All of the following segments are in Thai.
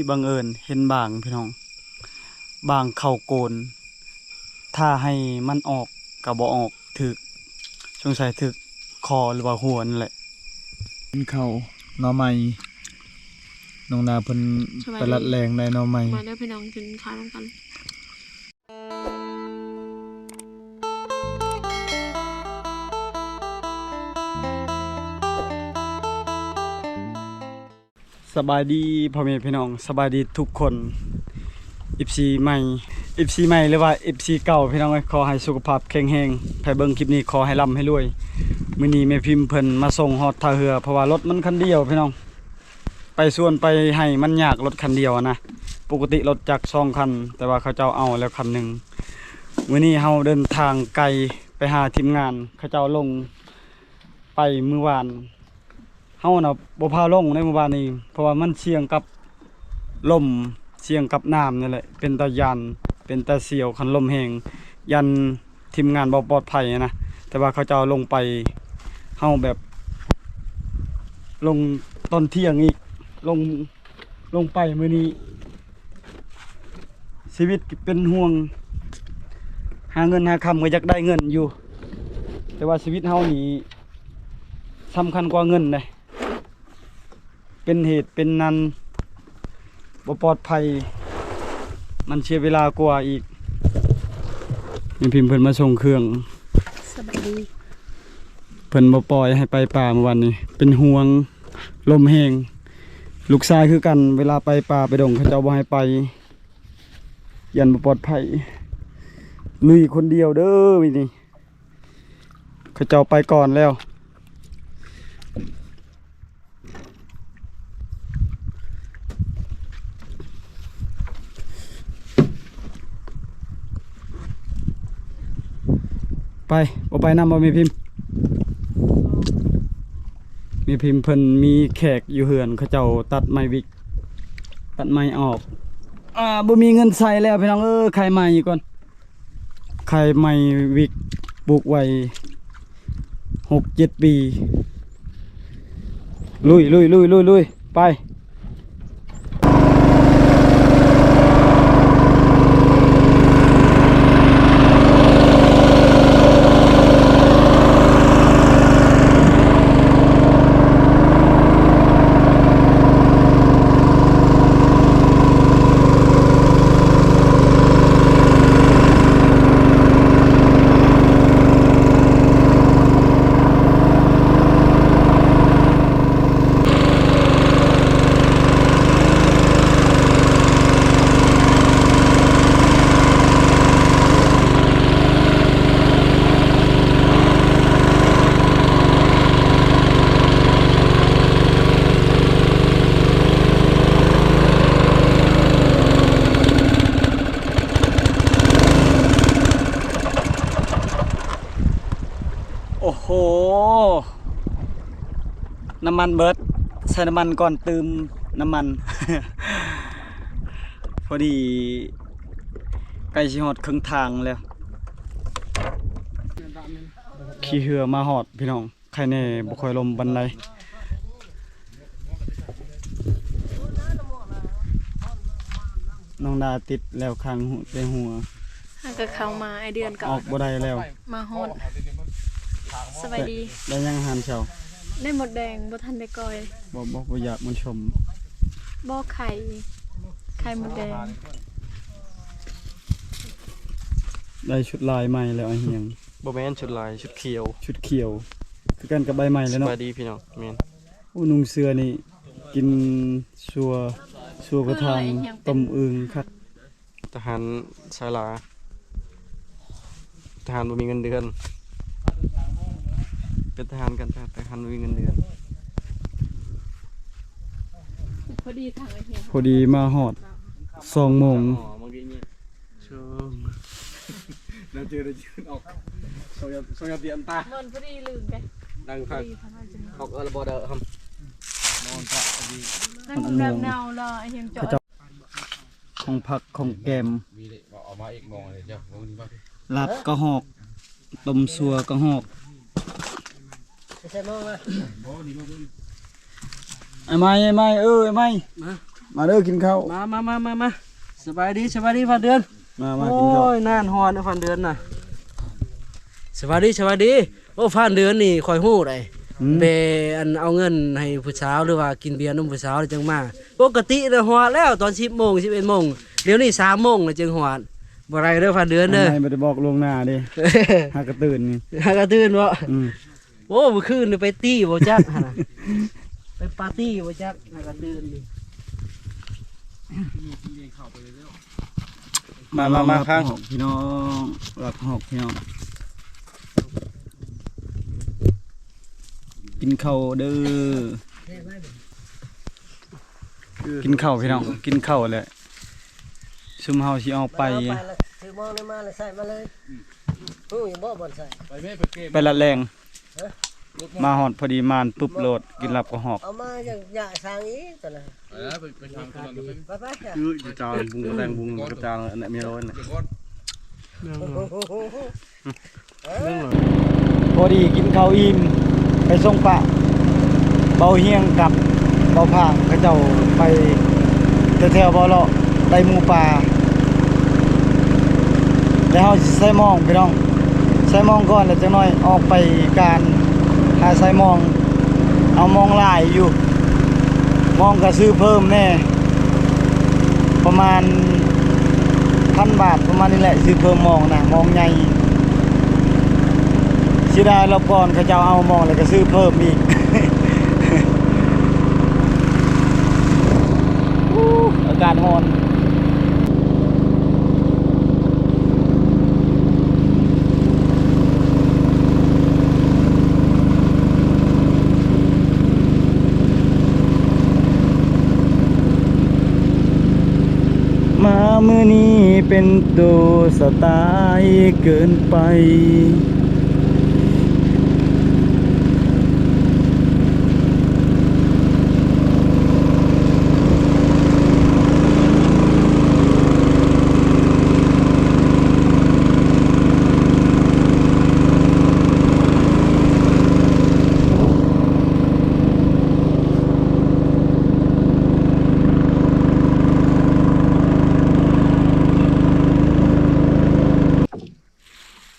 บังเอิญเห็นบางพี่น้องบางเข่าโกนถ้าให้มันออกก็บ่ออกถึกสงสัยถึกคอหรือว่าหัวนั่นแหละกินข้าวหน่อไม้น้องนาเพิ่นไปรัดแรงได้หน่อไม้มาได้พี่น้องกินข้าวร่วมกันสบายดีพ่อแม่พี่น้องสบายดีทุกคนFC ใหม่ FC ใหม่หรือว่า FC เก่าพี่น้องขอให้สุขภาพแข็งแรงใครเบิ่งคลิปนี้ขอให้ร่ำให้รวยมื้อนี้แม่พิมพ์เพิ่นมาส่งฮอดท่าเรือเพราะว่ารถมันคันเดียวพี่น้องไปส่วนไปให้มันยากรถคันเดียวนะปกติรถจักร2คันแต่ว่าเขาเจ้าเอาแล้วคันหนึงมื้อนี้เฮาเดินทางไกลไปหาทีมงานเขาเจ้าลงไปมื้อวานเฮาน่ะบ่พาลงในมื้อวานนี้เพราะว่ามันเสี่ยงกับลมเสี่ยงกับน้ำนี่แหละเป็นตายันเป็นตาเสียวคันลมแห้งยันทีมงานบ่ปลอดภัยนะแต่ว่าเขาจะเอาลงไปเฮาแบบลงตอนเที่ยงอีกลงไปมื้อนี้ชีวิตเป็นห่วงหาเงินหาคำก็อยากได้เงินอยู่แต่ว่าชีวิตเฮานี่สำคัญกว่าเงินเลยเป็นเหตุเป็นนั้นบ่ปลอดภัยมันเสียเวลากว่าอีกมีพิมพ์เพิ่นมาส่งเครื่องสบายดีเพิ่นบ่ปล่อยให้ไปป่าเมื่อวันนี้เป็นห่วงลมแห้งลูกชายคือกันเวลาไปป่าไปดงเขาเจ้าบ่ให้ไปยันบ่ปลอดภัยลุยคนเดียวเด้อวินี่เขาเจ้าไปก่อนแล้วไปบ่ไปนำบ่มีพิมพ์เพิ่นมีแขกอยู่เฮือนเขาเจ้าตัดไม้วิกตัดไม้ออกบ่มีเงินใส่แล้วพี่น้องไข่ไม้ก่อนไข่ไม้วิกปลูกไว้ 6-7 ปีลุยไปโอ้โหน้ำมันเบิดใส่น้ำมันก่อนเติมน้ำมัน พอดีใกล้สิฮอดครึ่งทางแล้วขี่เรือมาฮอดพี่น้องใครแน่บ่ค่อยลมบันไดน้องดาติดแล้วข้างในหัวหากเข้ามาไอเดือนก็ออกบ่ได้แล้วมาฮอดสบายดีได้ยังอาหารเช้าได้หมดแดงบ่ทันได้ก้อยบ่อยากมันชมบ่ไข่หมดแดงได้ชุดลายใหม่แล้วไอ้เฮียงบ่แม่นชุดลายชุดเขียวคือกันกับใบใหม่แล้วเนาะสวัสดีพี่น้องแม่นนุ่งเสื้อนี่กินชัวกระทางต้มอึ่งครับทหารสายลาทหารบ่มีเงินเดือนเป็นทหารกันทหารบ่มีเงินเดือนพอดีทางไอเฮียพอดีมาฮอด2 โมงช่วงเราเจอออกโซยาเตียนตามันพอดีลืมแกดังคักออกบ่เด้อครับนอนตะดีนั่งโรงแรมแนวรอไอเฮียงจอดของผักของแกมเอามาอีกมองเลยจ้ะลาบกระหอกต้มซัวกระหอกไอ้ไม้ไอ้ไม้ มาเด้อกินข้าว มาสบายดีฟันเดือน มากินข้าว โอ้ยน่านฮอนนะฟันเดือนน่ะสบายดีโอ้ฟันเดือนนี่คอยฮู้ได้เบอันเอาเงินให้ผู้สาวหรือว่ากินเบียร์นมผู้สาวจังมาปกติน่ะฮอดแล้วตอน10 โมง 11 โมงเดี๋ยวนี้3 โมงแล้วจึงฮอดบ่ไรเด้อฟันเดือนเด้อ ให้บ่ได้บอกล่วงหน้าเด้หากระตื่นนี่ หากระตื่นบ่ อืม โอ้เมื่อคืนนี่ไปตี้บ่จักหั่นน่ะไปปาร์ตี้บ่จักหากระตื่นนี่ มาข้างหอกพี่น้องหลักหอกพี่น้องกินข้าวเด้อกินข้าวพี่น้องกินข้าวแหละซุมเฮาสิออกไป ถือมองได้มาเลยใส่มาเลยฮู้อย่าบ่บ่นใส่ ไปแม่ไปเกม ไปละแรงมาฮอดพอดีมานปุ๊บโหลดกินหลับก็หอก เอามาอย่างอย่าสร้างอีกตัวน่ะ ไปทางตอนนั้น ไปๆจ้ะ คือจานบุงแรงบุงกระจานอันนี้มีร้อยน่ะ พอดีกินข้าวอิ่มไปส่งปะเบาเฮียงกับเบาพางเขาเจ้าไปแถวๆบ่อเลาะได้หมูป่าแล้วเฮาสิใส่หมองพี่น้องใส่หมองก่อนแล้วจังน้อยออกไปการหาใส่หมองเอาหมองหลายอยู่หมองก็ซื้อเพิ่มแน่ประมาณ1,000 บาทประมาณนี้แหละซื้อเพิ่มหมองนะหมองใหญ่สิได้รอบก่อนเขาเจ้าเอาหมองแล้วก็ซื้อเพิ่มอีก อากาศร้อนมามื้อนี้เป็นตัวสไตล์เกินไป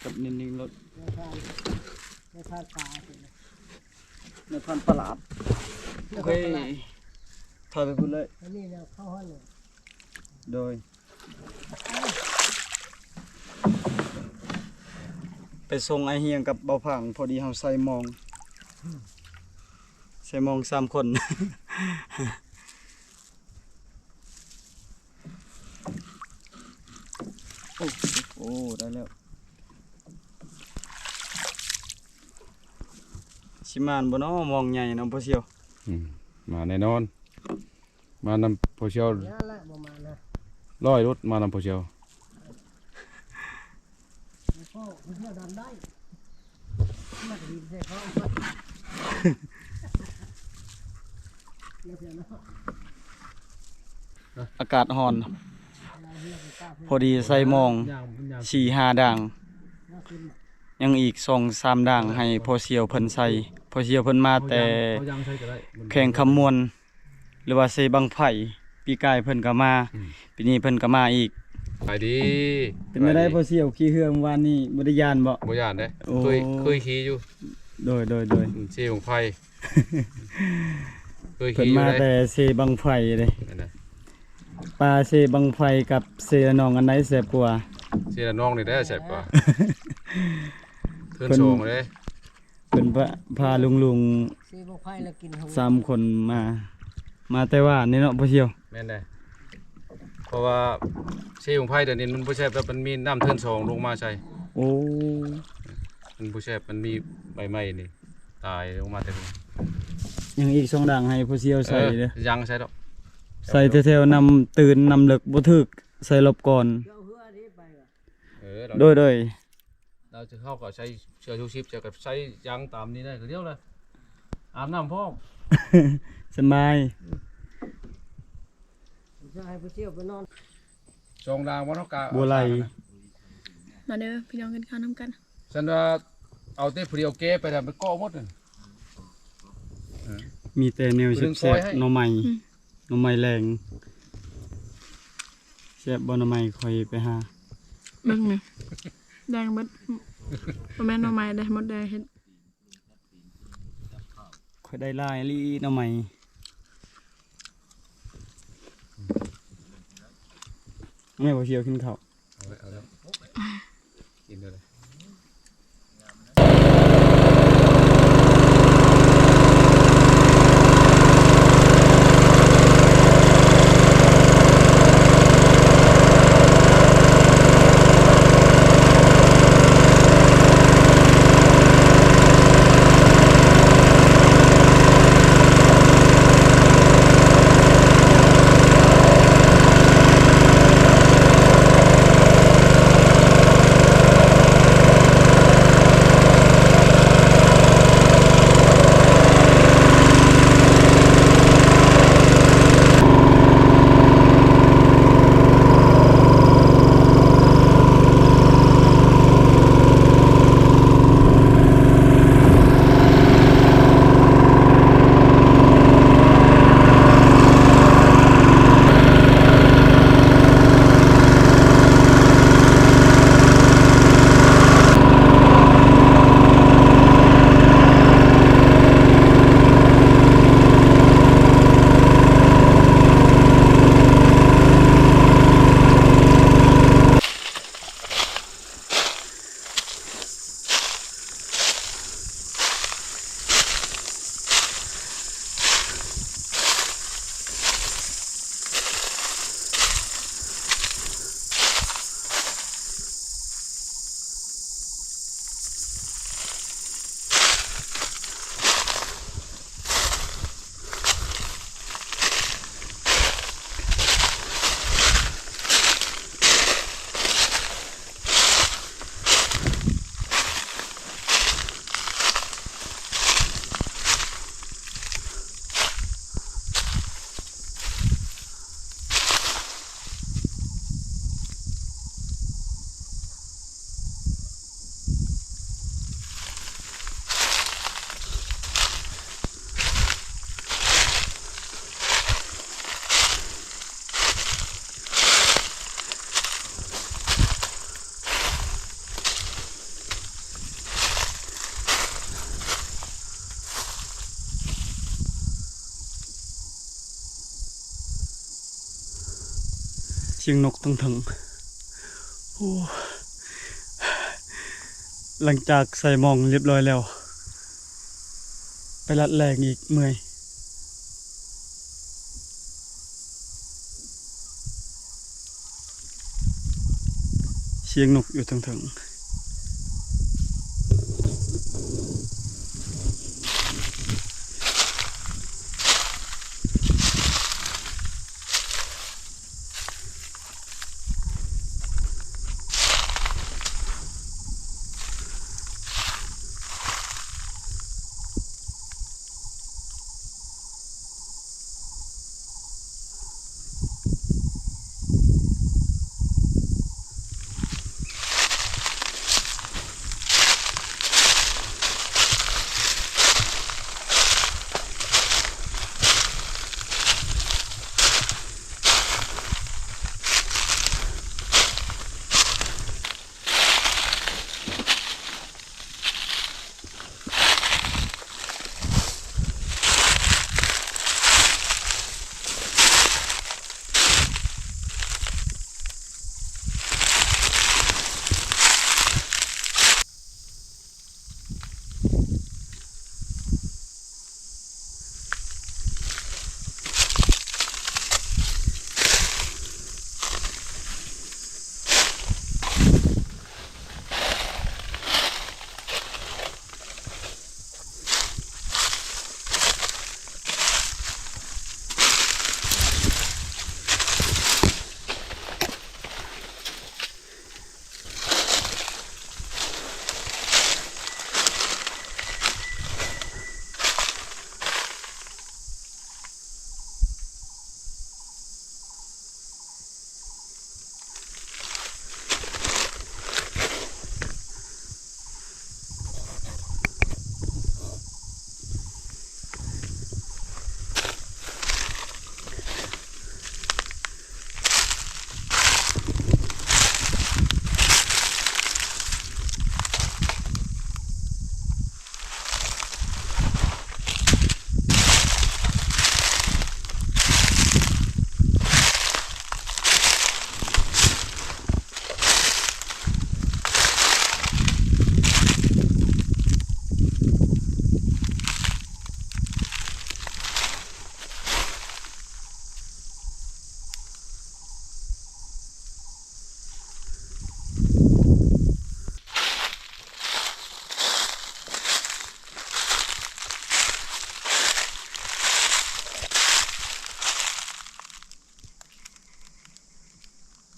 กับนิ่งๆรถในพันประหลาดโอเคถอยไปพูดเลย อันนี้เนี่ยเข้าห้องเนี่ย โดยไปส่งไอเฮียงกับเบาผังพอดีเฮาใส่หมอง3 คน โอ้ได้แล้วสิมานบ่เนาะมองใหญ่เนาะพ่อเสี่ยว มาแน่นอนมานำโพเชียว นั่นแหละประมาณนะ ร้อยรถมานำโพเชียว พ่อเพื่อดำได้มาดีใส่เขาอากาศร้อน พอดีใส่หมอง 4-5 ด่าง ยังอีก 2-3 ด่างให้พ่อเสี่ยวเพิ่นใส่พ่อเสี่ยวเพิ่นมาแต่แข่งคำมวลหรือว่าเซบังไผ่ปีกายเพิ่นก็มาปีนี้เพิ่นก็มาอีก ไปดี เป็นไม่ได้พ่อเสี่ยวขี่เฮือเมื่อวานนี้บ่ได้ยานบ่ บ่ย่านเด้ โอ้ เคยขี่อยู่ โดย เชี่ยของไฟเคย เพิ่น ขี่อยู่ มา เลย แต่เซบังไผ่เลย นั่นน่ะ ปลาเซบังไผ่กับเซละนองอันไหนแซ่บกว่า เชี่ยน้องนี่ได้แซ่บกว่าเทินโชงเลย เพิ่นพาลุง ซีบอกไผ่แล้วกินของ 3 คนมาแต่ว่านี่เนาะพ่อเสี่ยว แม่นได้เพราะว่าเชี่ยของไฟเดี๋ยวนี้มันบ่แซ่บแล้วมันมีน้ำเทินโชงลงมาใส่ โอ้ มันบ่แซ่บมันมีใบไม้นี่ตายลงมาเต็ม ยังอีก2ด่างให้พ่อเสี่ยวใส่เด้อ ยังใช่ดอก ใส่แถวๆนำตื่นนำเลิกบ่ถึกใส่รอบก่อน เอาเฮือนี้ไปว่ะ เรา โดย เราจะเข้ากับใช้เชือกชูชีพจะกับใช้ยางตามนี้ได้ก็เดียวเลยอาบน้ำพร้อม สบาย จะให้ผู้เชี่ยวไปนอน จองรางวันกา บัวไหล มาเด้อพี่น้องกินข้าวน้ำกัน ฉันว่าเอาเต้ผู้เดียวเก็บไปแต่ไปเกาะหมดเลย มีแต่แนวแซ่บๆหน่อไม้ หน่อไม้แรงแซ่บบ่หน่อไม้ค่อยไปหา เบิ่งนี่แดงเบิดบ่แม่นหน่อไม้ได้หมดแดงเฮ็ด ค่อยได้หลายอีหลีหน่อไม้แม่บ่เชียวกินข้าว เอาแล้วกินเลย เสียงนกทั้งโอ้หลังจากใส่หมองเรียบร้อยแล้ว ไปรัดแรงอีกเมื่อยเสียงนกอยู่ทั้ง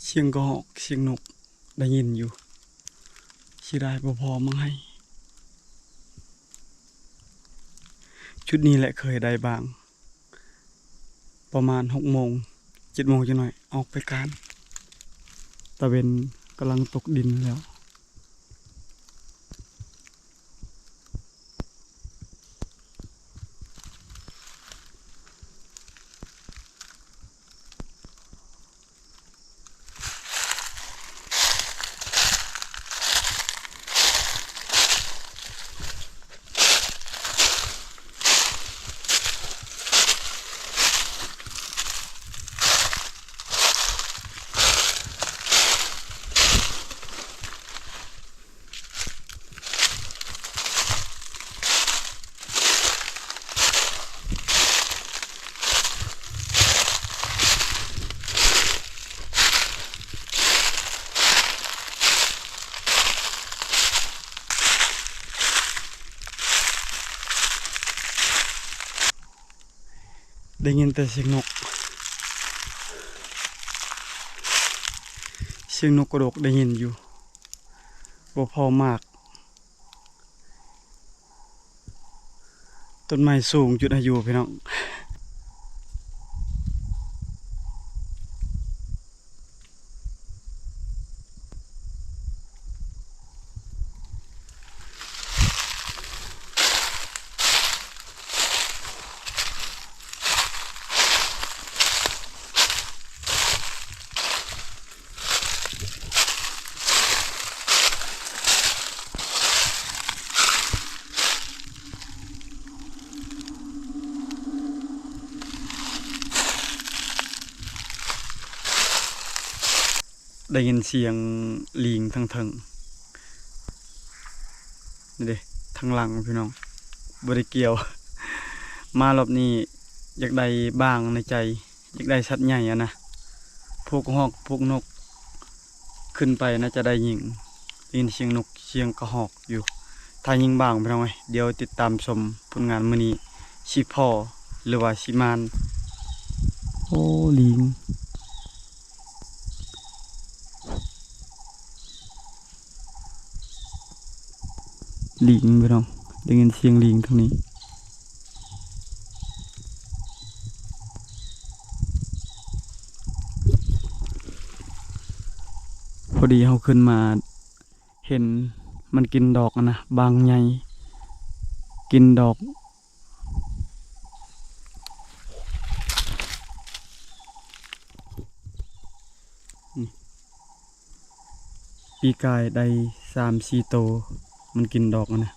เสียงกระหอกเสียงนกได้ยินอยู่สิได้บ่พอมั้งให้ชุดนี้แหละเคยได้บ้างประมาณ6 โมง 7 โมงจังหน่อยออกไปการตะเวนกำลังตกดินแล้วได้ยินแต่เสียงนกกระดกได้ยินอยู่บ่พอมากต้นไม้สูงจุดอายุพี่น้องได้ยินเสียงลิงทั้งนี่เด้ทางหลังพี่น้องบ่ได้เกี่ยว มารอบนี้อยากได้บ้างในใจอยากได้สัตว์ใหญ่อะนะพวกฮอกพวกนกขึ้นไปน่าจะได้ยิงเสียงนกเสียงกระหอกอยู่ถ้ายิงบ้างพี่น้องเอ้ยเดี๋ยวติดตามชมผลงานมื้อนี้สิพอหรือว่าสิมานโอ้ลิงลิงพี่น้องได้ยินเสียงลิงทางนี้พอดีเขาขึ้นมาเห็นมันกินดอกนะบางใหญ่กินดอกนี่ปีกายได้3-4 โตมันกินดอกนะ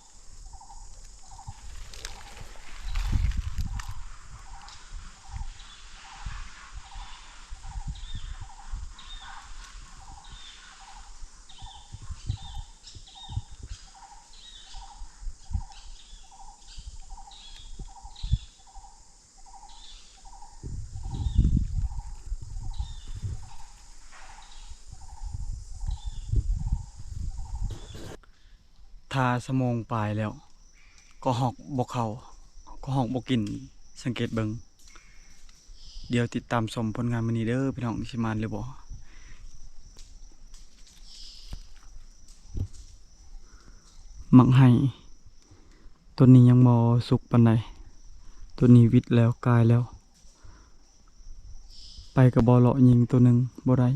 ทาสมองปลายแล้วก็หอกบกเขาก็หอกบกินสังเกตเบิงเดี๋ยวติดตามชมผลงานมื้อนี้เด้อพี่น้องสิมานหรือบ่มักให้ตัวนี้ยังบ่สุกปานใดตัวนี้วิดแล้วกายแล้ว ไปกับบ่เลาะยิงตัวหนึงบ่ได้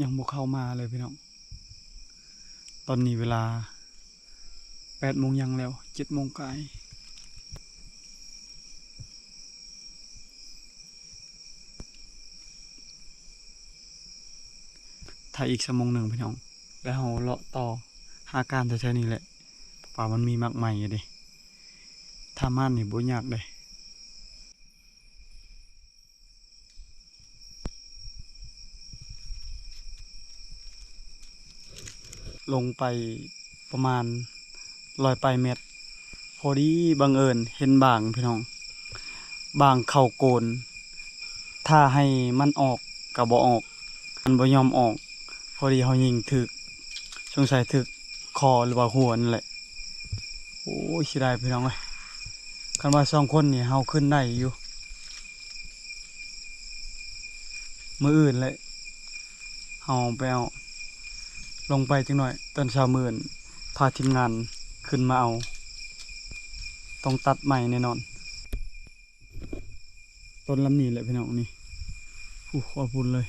ยังบ่เข้ามาเลยพี่น้องตอนนี้เวลา8 โมงยังแล้ว7 โมงกายถ้าอีก1 ชั่วโมงพี่น้องแล้วเราเลาะต่อหาการแถวๆนี้แหละป่ามันมีมากใหม่เด้ถ้ามันนี่บ่ยากเด้ลงไปประมาณ100 ปลายเมตรพอดีบังเอิญเห็นบางพี่น้องบางเข้าโกนถ้าให้มันออกก็บ่ออกมันบ่ยอมออกพอดีเฮายิงถึกสงสัยถึกคอหรือว่าหัวนั่นแหละโอ้ยสิได้พี่น้องเอ้ยคันว่า2 คนนี่เฮาขึ้นได้อยู่มื้ออื่นเลยเฮาไปเอาลงไปจังหน่อยตอนเช้ามื้อพาทีมงานขึ้นมาเอาต้องตัดใหม่แน่นอนต้นลำนี้แหละพี่น้องนี่ขอพูดเลย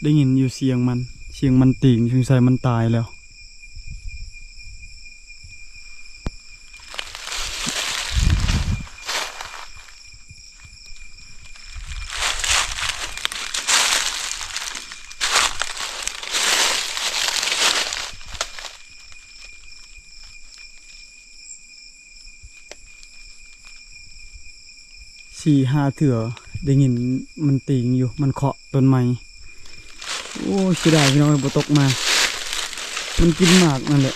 ได้ยินอยู่เสียงมันติ่งสงสัยมันตายแล้ว4-5 เถื่อได้ยินมันติ่งอยู่มันเคาะต้นไม้โอ้เสียดายพี่น้องบ่ตกมามันกินหมากนั่นแหละ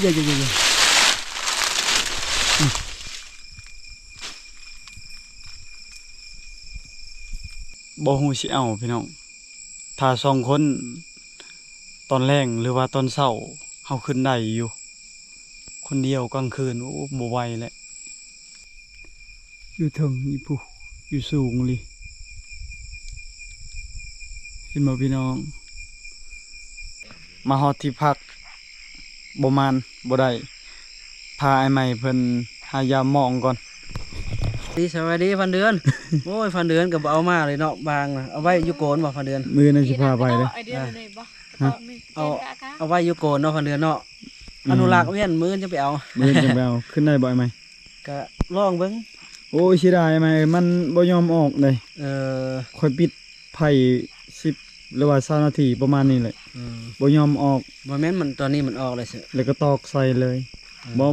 เยอะบ่ฮู้สิเอาพี่น้องถ้า2 คนตอนแรงหรือว่าตอนเช้าเฮาขึ้นได้อยู่คนเดียวกลางคืนโอ้บ่ไหวแหละอยู่ถึงนี่ผู้อยู่สูงเลยเห็นบ่พี่น้องมาฮอดที่พักบ่มานบ่ได้พาไอ้ใหม่เพิ่นหายามองก่อน สวัสดีพันเดือน โอ้ยพันเดือนก็บ่เอามาเลยเนาะบางน่ะเอาไว้อยู่โกนบ่พันเดือน มื้อนั้นสิพาไปเด้อ ไอเดียเลยบ่ เอาไว้อยู่โกนเนาะพันเดือนเนาะอนุรักษ์เวียนมื้อจะไปเอา มื้อจังไปเอาขึ้นได้บ่ไอ้ใหม่ ก็ลองเบิ่ง โอ้ยเสียดายไหมมันบ่ยอมออกเลย เออ ค่อยปิดไผ่10หรือว่า20 นาทีประมาณนี้แหละบ่ยอมออก บ่แม่นมันตอนนี้มันออกเลยสิ แล้วก็ตอกใส่เลยบ่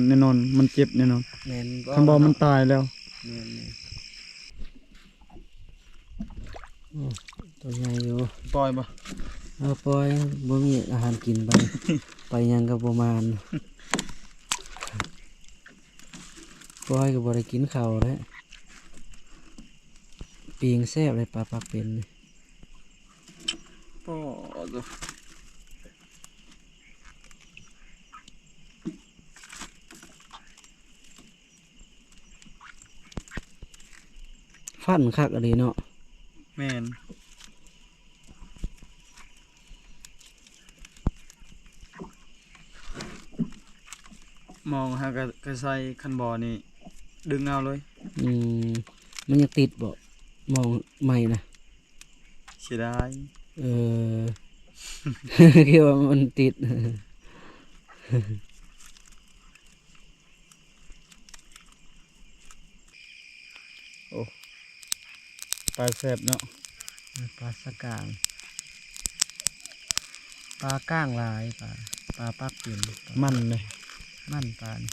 แน่นอนมันเจ็บแน่นอน แม่น คันบ่มันตายแล้ว แม่นตัวใหญ่อยู่ ปล่อยบ่ เอาปล่อยบ่มีอาหารกินไป ไปหยังก็บ่มานปล่อยก็บ่ได้กินข้าวแล้วปีงแซ่บเลยปลาปักเป็นนี่ ปอดฟันคักอะดีเนาะ แม่นมองหากระใส่คันบ่อนี่ดึงเอาเลย มันยังติดบ่มองใหม่นะ เสียดาย เออ คิดว่ามันติด ปลาแซ่บเนาะ ปลาสะกางปลาก้างลายปลาปักปิ่น มันเลย มันปลานี่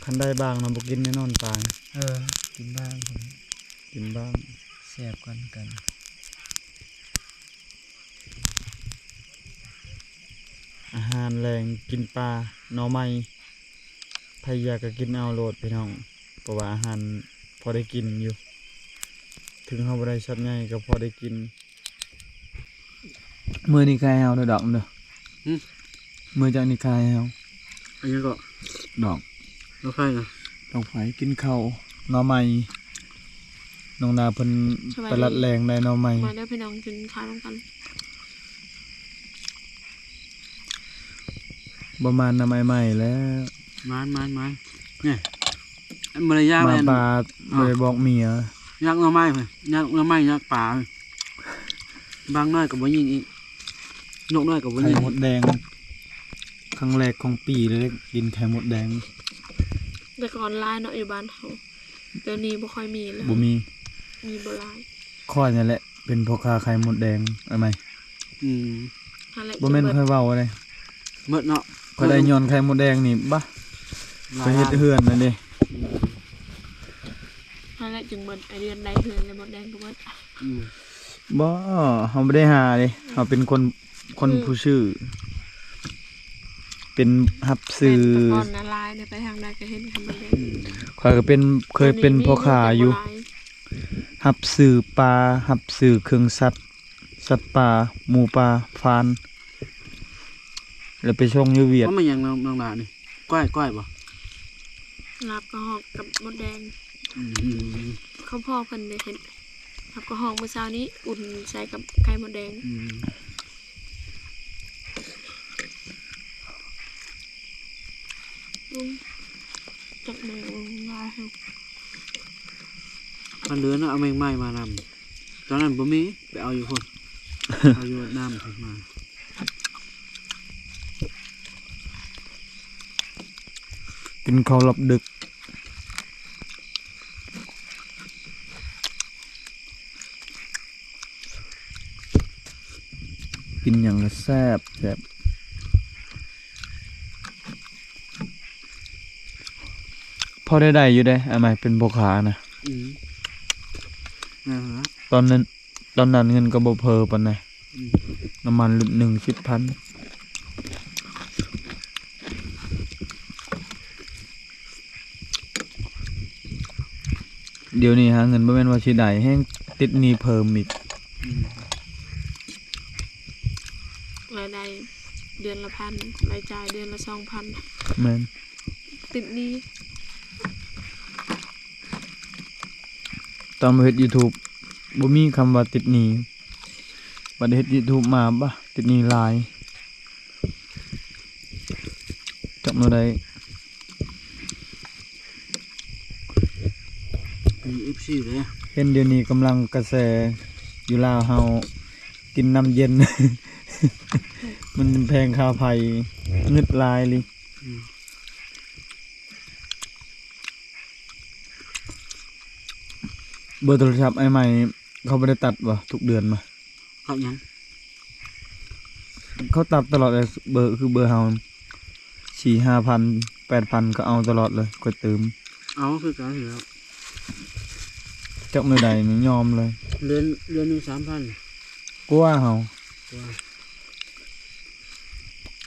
คันได้บางนะบ่กินแน่นอนปลา กินบ้างคน กินบ้าง แซ่บกัน อาหารแรงกินปลาหน่อไม้พยายามก็กินเอาโลดพี่น้องเพราะว่าอาหารพอได้กินอยู่ ถึงเฮาบ่ได้ชัดใหญ่ก็พอได้กินมื้อนี้กายเฮาเด้อดอกเด้อมื้อจากนี้กายเฮา อันนี้ก็ ดอก รถไฟนะ ดอกไผกินข้าวหน่อไม้น้องนาเพิ่นไปรัดแรงได้หน่อไม้ มาได้พี่น้องกินข้าวร่วมกัน ประมาณหน่อไม้ใหม่แล้ว มันเนี่ยอันมารยาท มา มัน ปลาบ่ได้บอกเมีย ยักษ์หน่อไม้เพิ่นยักษ์หน่อไม้ยักษ์ป่าเพิ่นบางน้อยก็บ่ยิงอีกนกน้อยก็บ่ ไข่ ยิง มดแดงครั้งแรกของปีเลยกินไข่มดแดง แต่ก่อนหลายเนาะอยู่บ้านเฮาเดี๋ยวนี้บ่ค่อยมีแล้ว บ่มี มีบ่หลาย ข้อนี่แหละเป็นพ่อค้าไข่มดแดงอะไรไหม อืม นั่นแหละ บ่แม่น จะ ค่ เบิ อย ด เว้าเลย เบิดเนาะ ค่อยได้ย้อนไข่มดแดงนี่บ่เคยเฮ็ดเฮือนนั่นเด้ นั่นแหละจึงเบิดไอเดือนใดเฮือนเลยหมดแดงก็เบิด อืม บ่เฮาบ่ได้หาเด้เฮาเป็นคนผู้ชื่อ เป็นรับซื้อ เป็นตะกอนนะลายเนี่ยไปทางใดก็เห็นคำว่าแดง ข้อยก็เป็นเคยเป็นพ่อค้าอยู่ แต่บ่หลาย รับซื้อปลารับซื้อเครื่องสัตว์ป่าหมูป่าฟานแล้วไปส่งอยู่เวียด ว่ามันหยังน้องหลานนี่ก้อยบ่ ลาบกระหอกกับมดแดง อืม เขาพ่อเพิ่นได้เห็นลาบกระหอกเมื่อเช้านี้อุ่นใส่กับไข่มดแดง อืม ลุงจักแมงลุงลายให้ มันเหลือเนาะเอาแมงไม้มานำตอนนั้นบ่มีไปเอาอยู่พุ่น เอาอยู่น้ำขึ้นมา กินข้าวหลับดึกกินอย่างละแซ่บพอได้อยู่ได้อะไรเป็นโบขานะ อืมนะฮะ ตอนนั้นเงินก็บ่เพอปานใด อืม น้ำมันลิตรหนึ่ง10,000เดี๋ยวนี้หาเงินบ่แม่นว่าสิได้แฮงติดหนี้เพิ่มอีก อืม รายได้เดือนละ1,000รายจ่ายเดือนละ2,000 แม่น ติดหนี้ ตอนมาเฮ็ด YouTube บ่มีคำว่าติดหนี้บัดเฮ็ด YouTube มาบ่ติดหนี้หลายจักมื้อใด มี FC เลย เห็นเดี๋ยวนี้กำลังกระแสอยู่ลาวเฮากินน้ำเย็น มันแพงค่าไผงึดหลายเลยเบอร์โทรศัพท์ไอ้ใหม่เขาบ่ได้ตัดบ่ทุกเดือนมา เขาหยัง เขาตัดตลอดเลยเบอร์คือเบอร์เฮา4-5,000 8,000ก็เอาตลอดเลยก็เติม เอาคือกันอยู่แล้ว จักมื้อใดนี่ยอมเลย เดือนหนึง 3,000 กลัวเฮา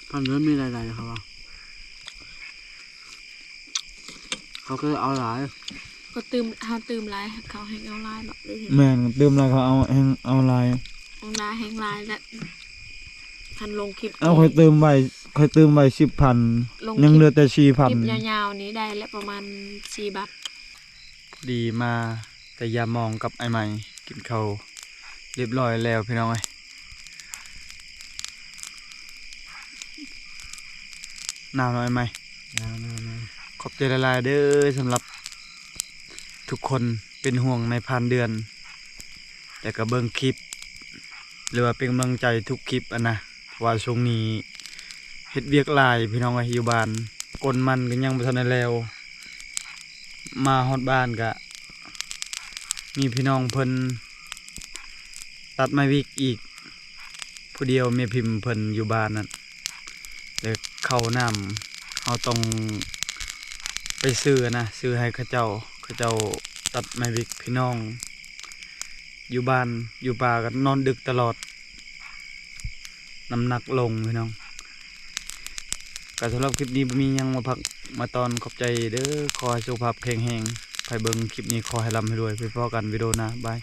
พันเดือนมีรายได้ครับว่าเขาก็เอาหลาย ก็ตื่มลายเขาแหงเอาลายแบบเลยเห็น แม่นเติมแล้วเขาเอาแฮงเอาลาย เอาลายแหงลายและทันลงคลิป เอาค่อยเติมไว้ลง 10,000ยังเหลือแต่ คลิป 4,000 ยาวๆนี้ได้และประมาณ4 บาท ดีมาแต่อย่ามองกับไอ้ใหม่กินข้าวเรียบร้อยแล้วพี่น้องเอ้ยน้ำหน่อยไหม นะ ขอบใจหลายๆเด้อสำหรับทุกคนเป็นห่วงในผ่านเดือนแต่ก็เบิ่งคลิปหรือว่าเป็นกำลังใจทุกคลิปนะเพราะว่าช่วงนี้เฮ็ดเวียกหลายพี่น้องเอ้ยอยู่บ้านก้นมันก็ยังบ่ทันได้แล้วมาฮอดบ้านก็มีพี่น้องเพิ่นตัดไม้วิกอีกผู้เดียวแม่พิมพ์เพิ่นอยู่บ้านนั่นแต่เข้าน้ำเฮาต้องไปซื้อซื้อให้เขาเจ้าตัดไม้วิกพี่น้องอยู่บ้านอยู่ป่าก็นอนดึกตลอดน้ำหนักลงพี่น้องก็สำหรับคลิปนี้บ่มีหยังมาพักมาตอนขอบใจเด้อขอให้สุขภาพแข็งแรงไปเบิ่งคลิปนี้ขอให้ร่ำให้รวยไปพบกันวิดีโอหน้าบาย